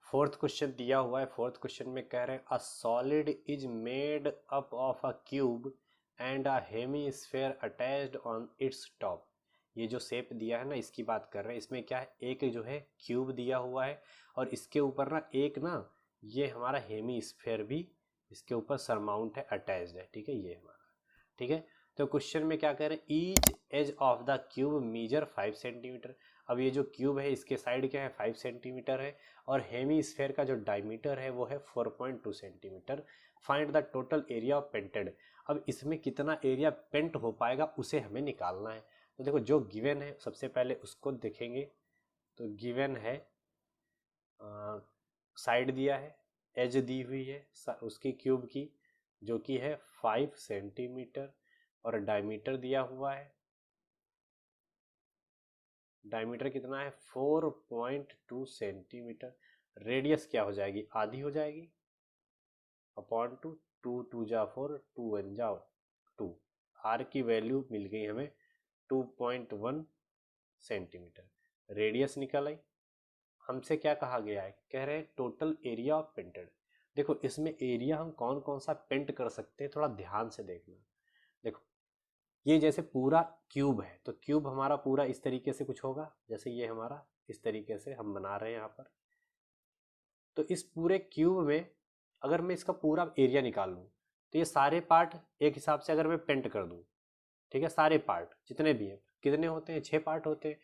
Fourth question दिया हुआ है। फोर्थ क्वेश्चन में कह रहे हैं a solid is made up of a cube and a hemisphere attached on its top. ये जो शेप दिया है ना, इसकी बात कर रहे हैं। इसमें क्या है, एक जो है क्यूब दिया हुआ है और इसके ऊपर ना एक ना ये हमारा हेमीस्फेयर भी इसके ऊपर सरमाउंट है, अटैच्ड है। ठीक है, ये हमारा ठीक है। तो क्वेश्चन में क्या कह रहे हैं, each edge of the cube measure 5 centimetre. अब ये जो क्यूब है इसके साइड क्या है, 5 सेंटीमीटर है और हेमी स्फेयर का जो डायमीटर है वो है 4.2 centimetre. Find the total area of painted. अब इसमें कितना एरिया पेंट हो पाएगा उसे हमें निकालना है। तो देखो जो गिवन है सबसे पहले उसको देखेंगे। तो गिवन है साइड दिया है, एज दी हुई है उसकी क्यूब की जो कि है 5 सेंटीमीटर और डायमीटर दिया हुआ है। डायमीटर कितना है, 4.2 सेंटीमीटर। रेडियस क्या हो जाएगी, आधी हो जाएगी अपॉन टू, 2 2 जा 4, 2 1 जा 2। आर की वैल्यू मिल गई हमें 2.1 सेंटीमीटर। रेडियस निकल आई। हमसे क्या कहा गया है, कह रहे हैं टोटल एरिया ऑफ पेंटेड। देखो इसमें एरिया हम कौन कौन सा पेंट कर सकते हैं, थोड़ा ध्यान से देखना। देखो ये जैसे पूरा क्यूब है तो क्यूब हमारा पूरा इस तरीके से कुछ होगा, जैसे ये हमारा इस तरीके से हम बना रहे हैं यहाँ पर। तो इस पूरे क्यूब में अगर मैं इसका पूरा एरिया निकाल लूँ तो ये सारे पार्ट एक हिसाब से अगर मैं पेंट कर दूँ, ठीक है, सारे पार्ट जितने भी हैं, कितने होते हैं, 6 पार्ट होते हैं।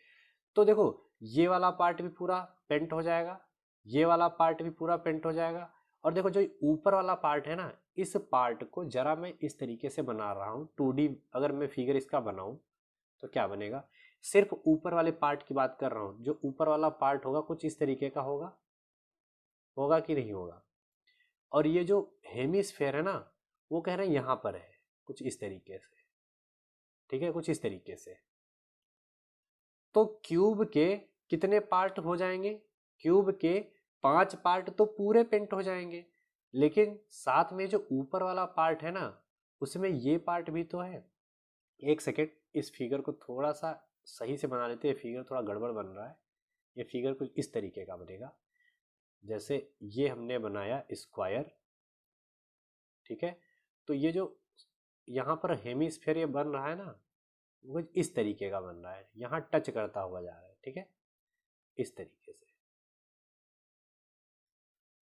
तो देखो ये वाला पार्ट भी पूरा पेंट हो जाएगा, ये वाला पार्ट भी पूरा पेंट हो जाएगा। और देखो जो ऊपर वाला पार्ट है ना, इस पार्ट को जरा मैं इस तरीके से बना रहा हूँ 2D। अगर मैं फिगर इसका बनाऊं तो क्या बनेगा, सिर्फ ऊपर वाले पार्ट की बात कर रहा हूँ। जो ऊपर वाला पार्ट होगा कुछ इस तरीके का होगा, होगा कि नहीं होगा। और ये जो हेमिस्फेयर है ना, वो कह रहे हैं यहाँ पर है कुछ इस तरीके से, ठीक है, कुछ इस तरीके से। तो क्यूब के कितने पार्ट हो जाएंगे, क्यूब के 5 पार्ट तो पूरे पेंट हो जाएंगे, लेकिन साथ में जो ऊपर वाला पार्ट है ना, उसमें ये पार्ट भी तो है। एक सेकेंड, इस फिगर को थोड़ा सा सही से बना लेते हैं, फिगर थोड़ा गड़बड़ बन रहा है। ये फिगर कुछ इस तरीके का बनेगा, जैसे ये हमने बनाया स्क्वायर, ठीक है। तो ये जो यहाँ पर हेमिस्फेयर ये बन रहा है ना, वो इस तरीके का बन रहा है, यहाँ टच करता हुआ जा रहा है, ठीक है, इस तरीके से।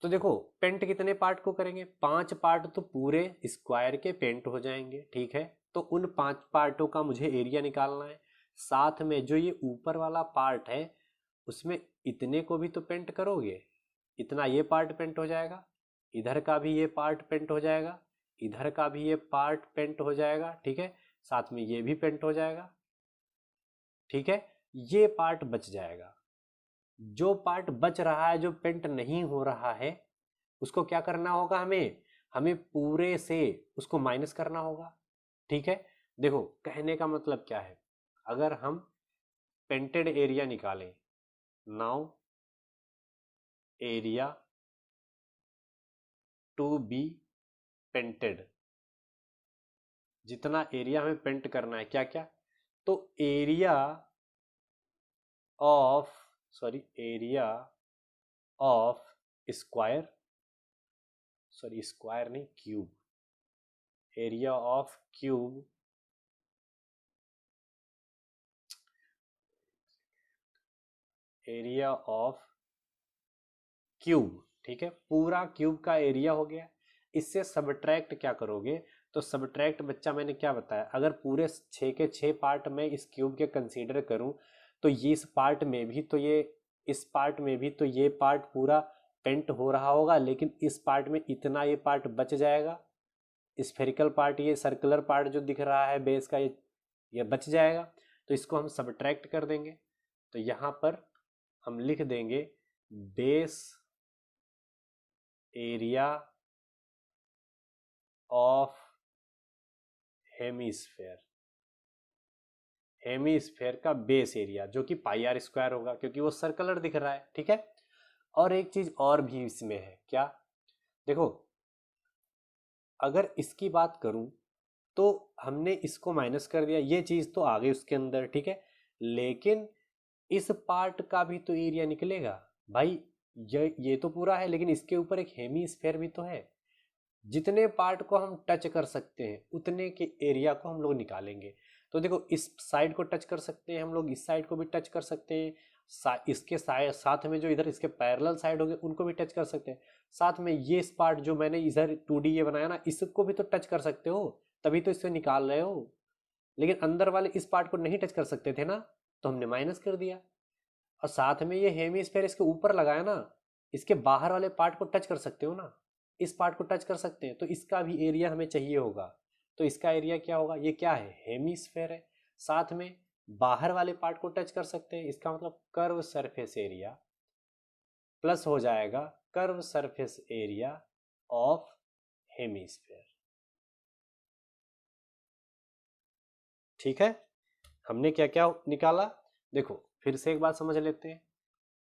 तो देखो पेंट कितने पार्ट को करेंगे, 5 पार्ट तो पूरे स्क्वायर के पेंट हो जाएंगे, ठीक है। तो उन 5 पार्टों का मुझे एरिया निकालना है। साथ में जो ये ऊपर वाला पार्ट है उसमें इतने को भी तो पेंट करोगे, इतना ये पार्ट पेंट हो जाएगा, इधर का भी ये पार्ट पेंट हो जाएगा, इधर का भी ये पार्ट पेंट हो जाएगा, ठीक है, साथ में ये भी पेंट हो जाएगा, ठीक है। ये पार्ट बच जाएगा। जो पार्ट बच रहा है, जो पेंट नहीं हो रहा है, उसको क्या करना होगा, हमें हमें पूरे से उसको माइनस करना होगा, ठीक है। देखो कहने का मतलब क्या है, अगर हम पेंटेड एरिया निकालें, now area to be painted, जितना एरिया हमें पेंट करना है, क्या क्या, तो area of, sorry, area of square, sorry square नहीं, cube, area of cube area of cube, ठीक है, पूरा क्यूब का एरिया हो गया। इससे सबट्रैक्ट क्या करोगे, तो सबट्रैक्ट बच्चा मैंने क्या बताया, अगर पूरे 6 के 6 पार्ट में इस क्यूब के कंसीडर करूं तो ये इस पार्ट में भी तो ये, इस पार्ट में भी तो ये पार्ट पूरा पेंट हो रहा होगा, लेकिन इस पार्ट में इतना ये पार्ट बच जाएगा, स्फेरिकल पार्ट, ये सर्कुलर पार्ट जो दिख रहा है बेस का, ये बच जाएगा। तो इसको हम सबट्रैक्ट कर देंगे। तो यहाँ पर हम लिख देंगे base area of hemisphere, hemisphere का बेस एरिया जो कि पाई आर स्क्वायर होगा, क्योंकि वो सर्कुलर दिख रहा है, ठीक है। और एक चीज और भी इसमें है, क्या, देखो अगर इसकी बात करूं तो हमने इसको माइनस कर दिया, ये चीज तो आ गई उसके अंदर, ठीक है, लेकिन इस पार्ट का भी तो एरिया निकलेगा भाई। ये तो पूरा है, लेकिन इसके ऊपर एक हेमीस्फेयर भी तो है। जितने पार्ट को हम टच कर सकते हैं उतने के एरिया को हम लोग निकालेंगे। तो देखो इस साइड को टच कर सकते हैं हम लोग, इस साइड को भी टच कर सकते हैं, इसके साथ में जो इधर इसके पैरेलल साइड होंगे उनको भी टच कर सकते हैं। साथ में ये पार्ट जो मैंने इधर 2D ये बनाया ना, इसको भी तो टच कर सकते हो, तभी तो इससे निकाल रहे हो। लेकिन अंदर वाले इस पार्ट को नहीं टच कर सकते थे ना, तो हमने माइनस कर दिया। और साथ में ये हेमीस्फेयर इसके ऊपर लगाया ना, इसके बाहर वाले पार्ट को टच कर सकते हो ना, इस पार्ट को टच कर सकते हैं, तो इसका भी एरिया हमें चाहिए होगा। तो इसका एरिया क्या होगा, ये क्या है, हेमीस्फेयर है। साथ में बाहर वाले पार्ट को टच कर सकते हैं, इसका मतलब कर्व सरफेस एरिया प्लस हो जाएगा curve surface area of hemisphere. ठीक है, हमने क्या क्या निकाला, देखो फिर से एक बात समझ लेते हैं।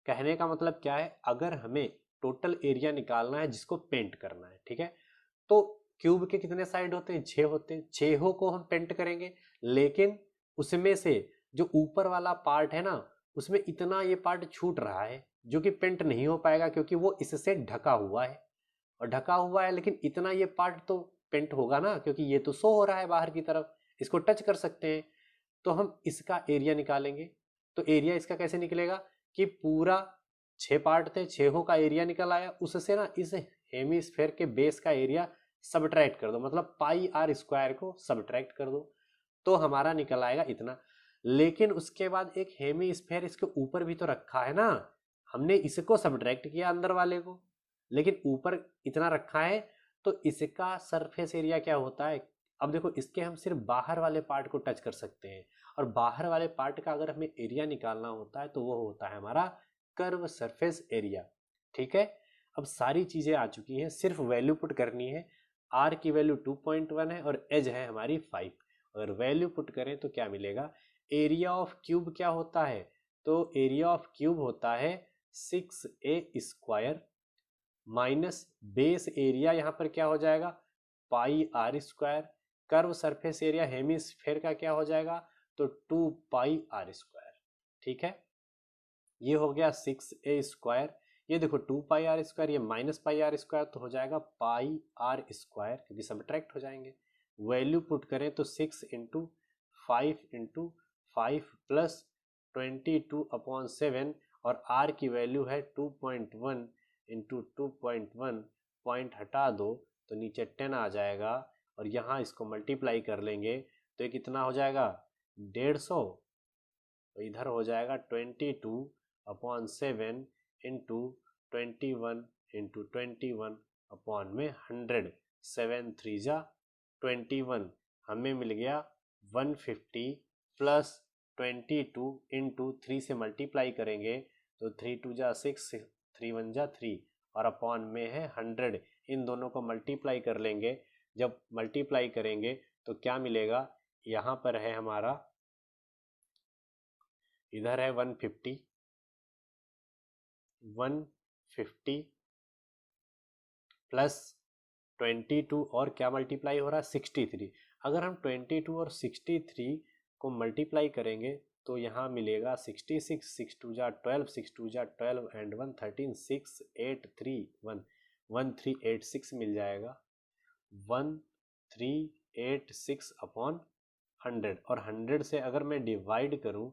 कहने का मतलब क्या है, अगर हमें टोटल एरिया निकालना है जिसको पेंट करना है, ठीक है, तो क्यूब के कितने साइड होते हैं, 6 होते हैं, 6 को हम पेंट करेंगे। लेकिन उसमें से जो ऊपर वाला पार्ट है ना, उसमें इतना ये पार्ट छूट रहा है जो कि पेंट नहीं हो पाएगा, क्योंकि वो इससे ढका हुआ है। और ढका हुआ है लेकिन इतना ये पार्ट तो पेंट होगा ना, क्योंकि ये तो शो हो रहा है बाहर की तरफ, इसको टच कर सकते हैं। तो हम इसका एरिया निकालेंगे। तो एरिया इसका कैसे निकलेगा कि पूरा 6 पार्ट थे, 6 का एरिया निकल आया, उससे ना इस हेमीस्फेयर के बेस का एरिया सबट्रैक्ट कर दो, मतलब पाई आर स्क्वायर को सबट्रैक्ट कर दो, तो हमारा निकल आएगा इतना। लेकिन उसके बाद एक हेमीस्फेयर इसके ऊपर भी तो रखा है ना, हमने इसको सबट्रैक्ट किया अंदर वाले को, लेकिन ऊपर इतना रखा है, तो इसका सरफेस एरिया क्या होता है। अब देखो इसके हम सिर्फ बाहर वाले पार्ट को टच कर सकते हैं, और बाहर वाले पार्ट का अगर हमें एरिया निकालना होता है तो वो होता है हमारा कर्व सरफेस एरिया। ठीक है, अब सारी चीजें आ चुकी हैं, सिर्फ वैल्यू पुट करनी है। आर की वैल्यू 2.1 है और एज है हमारी 5। अगर वैल्यू पुट करें तो क्या मिलेगा, एरिया ऑफ क्यूब क्या होता है, तो एरिया ऑफ क्यूब होता है 6a² माइनस बेस एरिया यहाँ पर क्या हो जाएगा, pi r square. Curve surface area hemisphere का क्या हो जाएगा, तो 2 पाई आर स्क्वायर। ठीक है, ये हो गया 6a²। ये देखो 2 पाई आर स्क्वायर, ये माइनस पाई आर स्क्वायर, तो हो जाएगा पाई आर स्क्वायर, क्योंकि सबट्रैक्ट हो जाएंगे। वैल्यू पुट करें तो 6 इंटू 5 प्लस 22/7, और आर की वैल्यू है 2.1 इंटू 2.1, पॉइंट हटा दो तो नीचे 10 आ जाएगा, और यहाँ इसको मल्टीप्लाई कर लेंगे तो ये कितना हो जाएगा, 150। तो इधर हो जाएगा 22/7 इंटू 21 इंटू 21/100, 7 3 जा 21, हमें मिल गया 150 प्लस 22 इंटू 3 से मल्टीप्लाई करेंगे तो 3 2 जा 6, 3 1 जा 3, और अपॉन में है 100। इन दोनों को मल्टीप्लाई कर लेंगे, जब मल्टीप्लाई करेंगे तो क्या मिलेगा, यहाँ पर है हमारा, इधर है 150 प्लस 22 और क्या मल्टीप्लाई हो रहा है, 63। अगर हम 22 और 63 को मल्टीप्लाई करेंगे तो यहाँ मिलेगा 66, 6 2 जा 12, 6 2 जा 12 एंड 1 13, 6 8 3 1, 1386 मिल जाएगा। 1386/100, और 100 से अगर मैं डिवाइड करूं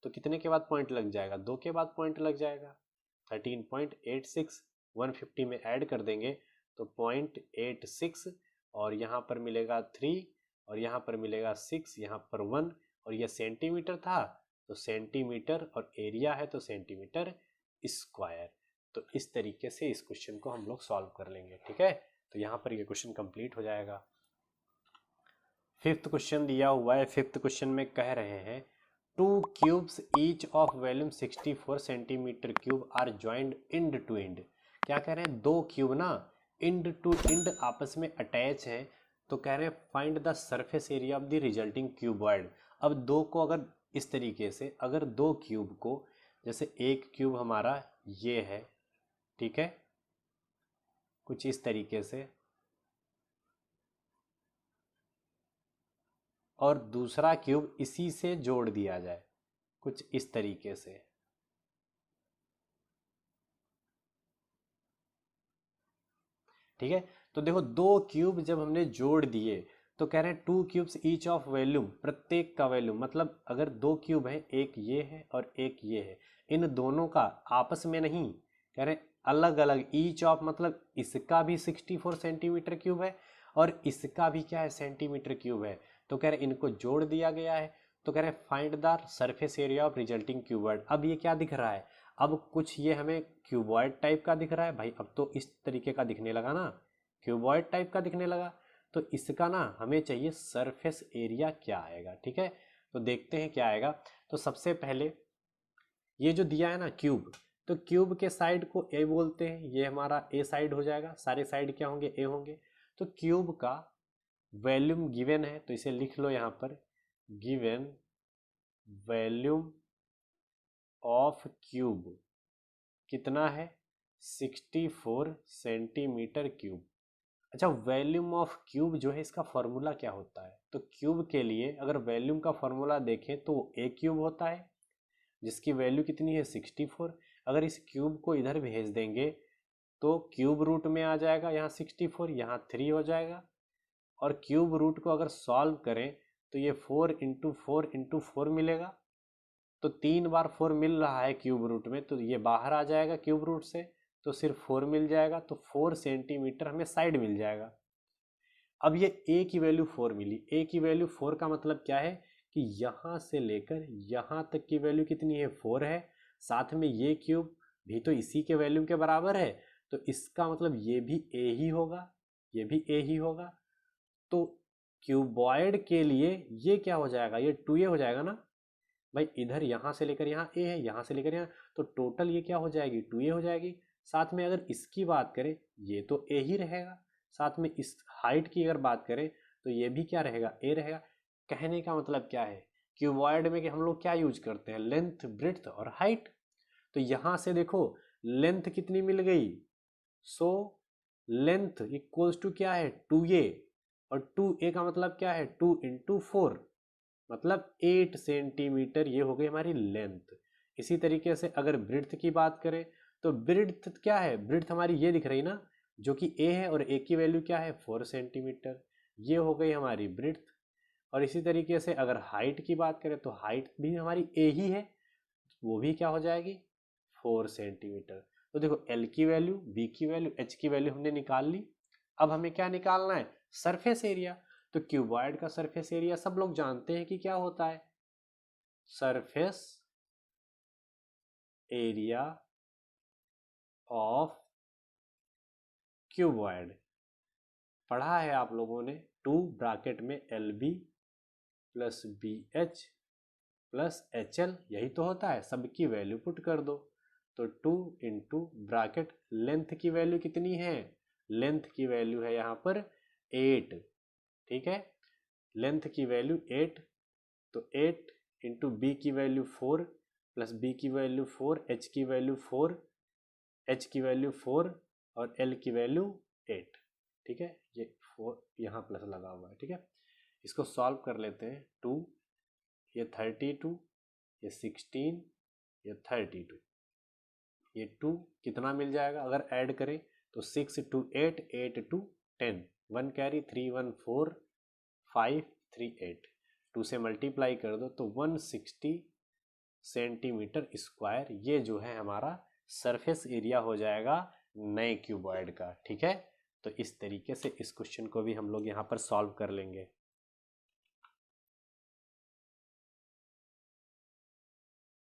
तो कितने के बाद पॉइंट लग जाएगा, 2 के बाद पॉइंट लग जाएगा। 13.86 150 में ऐड कर देंगे तो 0.86, और यहाँ पर मिलेगा 3, और यहाँ पर मिलेगा 6, यहाँ पर 1, और यह सेंटीमीटर था तो सेंटीमीटर, और एरिया है तो सेंटीमीटर स्क्वायर। तो इस तरीके से इस क्वेश्चन को हम लोग सॉल्व कर लेंगे। ठीक है, तो यहाँ पर ये क्वेश्चन कंप्लीट हो जाएगा। 5th क्वेश्चन दिया हुआ है। 5th क्वेश्चन में कह रहे हैं 2 cubes each of volume 64 centimetre cube are joint end to end. क्या कह रहे हैं, 2 क्यूब ना इंड टू इंड आपस में अटैच हैं, तो कह रहे हैं find the surface area of the resulting cuboid. अब 2 को अगर इस तरीके से, अगर 2 क्यूब को, जैसे एक क्यूब हमारा ये है, ठीक है, कुछ इस तरीके से, और दूसरा क्यूब इसी से जोड़ दिया जाए कुछ इस तरीके से, ठीक है। तो देखो दो क्यूब जब हमने जोड़ दिए तो कह रहे हैं 2 क्यूब्स ईच ऑफ वॉल्यूम, प्रत्येक का वॉल्यूम, मतलब अगर दो क्यूब है, एक ये है और एक ये है, इन दोनों का आपस में नहीं, कह रहे हैं अलग अलग, ईच ऑफ मतलब इसका भी 64 सेंटीमीटर क्यूब है और इसका भी क्या है सेंटीमीटर क्यूब है। तो कह रहे हैं इनको जोड़ दिया गया है। तो कह रहे हैं find the surface area of resulting cuboid. अब ये क्या दिख रहा है, अब कुछ ये हमें क्यूबॉइड टाइप का दिख रहा है भाई, अब तो इस तरीके का दिखने लगा ना, क्यूबॉइड टाइप का दिखने लगा। तो इसका ना हमें चाहिए सरफेस एरिया क्या आएगा, ठीक है। तो देखते हैं क्या आएगा। तो सबसे पहले ये जो दिया है ना क्यूब, तो क्यूब के साइड को ए बोलते हैं, ये हमारा ए साइड हो जाएगा, सारे साइड क्या होंगे ए होंगे। तो क्यूब का वॉल्यूम गिवन है तो इसे लिख लो यहाँ पर, गिवन वॉल्यूम ऑफ क्यूब कितना है 64 सेंटीमीटर क्यूब। अच्छा वॉल्यूम ऑफ क्यूब जो है इसका फॉर्मूला क्या होता है, तो क्यूब के लिए अगर वॉल्यूम का फॉर्मूला देखें तो ए क्यूब होता है जिसकी वैल्यू कितनी है 64। अगर इस क्यूब को इधर भेज देंगे तो क्यूब रूट में आ जाएगा, यहाँ 64 यहाँ 3 हो जाएगा, और क्यूब रूट को अगर सॉल्व करें तो ये 4 इंटू 4 इंटू 4 मिलेगा। तो 3 बार 4 मिल रहा है क्यूब रूट में, तो ये बाहर आ जाएगा क्यूब रूट से, तो सिर्फ 4 मिल जाएगा, तो 4 सेंटीमीटर हमें साइड मिल जाएगा। अब ये ए की वैल्यू 4 मिली, ए की वैल्यू 4 का मतलब क्या है कि यहाँ से लेकर यहाँ तक की वैल्यू कितनी है 4 है, साथ में ये क्यूब भी तो इसी के वैल्यू के बराबर है, तो इसका मतलब ये भी ए ही होगा, ये भी ए ही होगा। तो क्यूबॉइड के लिए ये क्या हो जाएगा, ये 2a हो जाएगा ना भाई, इधर यहाँ से लेकर यहाँ ए है, यहाँ से लेकर यहाँ, तो टोटल ये क्या हो जाएगी 2a हो जाएगी। साथ में अगर इसकी बात करें ये तो ए ही रहेगा, साथ में इस हाइट की अगर बात करें तो ये भी क्या रहेगा ए रहेगा। कहने का मतलब क्या है, क्यूबॉइड में कि हम लोग क्या यूज करते हैं, लेंथ ब्रेड्थ और हाइट। तो यहाँ से देखो लेंथ कितनी मिल गई, सो लेंथ इक्वल्स टू क्या है 2a, और 2a का मतलब क्या है 2 इंटू 4 मतलब 8 सेंटीमीटर, ये हो गई हमारी लेंथ। इसी तरीके से अगर ब्रिड्थ की बात करें तो ब्रिड्थ क्या है, ब्रिड्थ हमारी ये दिख रही ना जो कि ए है, और ए की वैल्यू क्या है 4 सेंटीमीटर, ये हो गई हमारी ब्रिड्थ। और इसी तरीके से अगर हाइट की बात करें तो हाइट भी हमारी ए ही है, वो भी क्या हो जाएगी 4 सेंटीमीटर। तो देखो एल की वैल्यू, बी की वैल्यू, एच की वैल्यू हमने निकाल ली। अब हमें क्या निकालना है, सरफेस एरिया। तो क्यूबॉइड का सरफेस एरिया सब लोग जानते हैं कि क्या होता है, सरफेस एरिया ऑफ क्यूबॉइड पढ़ा है आप लोगों ने, 2 ब्रैकेट में L B plus B H plus H L, यही तो होता है, सबकी वैल्यू पुट कर दो। तो 2 इंटू ब्रैकेट लेंथ की वैल्यू कितनी है, लेंथ की वैल्यू है यहाँ पर 8, ठीक है, लेंथ की वैल्यू 8, तो 8 इंटू बी की वैल्यू 4 प्लस बी की वैल्यू 4, एच की वैल्यू 4, एच की वैल्यू 4 और एल की वैल्यू 8, ठीक है, ये 4 यहाँ प्लस लगा हुआ है, ठीक है। इसको सॉल्व कर लेते हैं, 2 ये 32 ये 16 ये 32, ये 2 कितना मिल जाएगा अगर ऐड करें तो 6 2 8 8 2 10, 1 कैरी 3 1 4 5 3 8, 2 से मल्टीप्लाई कर दो तो 160 सेंटीमीटर स्क्वायर, ये जो है हमारा सरफेस एरिया हो जाएगा नए क्यूबॉइड का, ठीक है। तो इस तरीके से इस क्वेश्चन को भी हम लोग यहाँ पर सॉल्व कर लेंगे।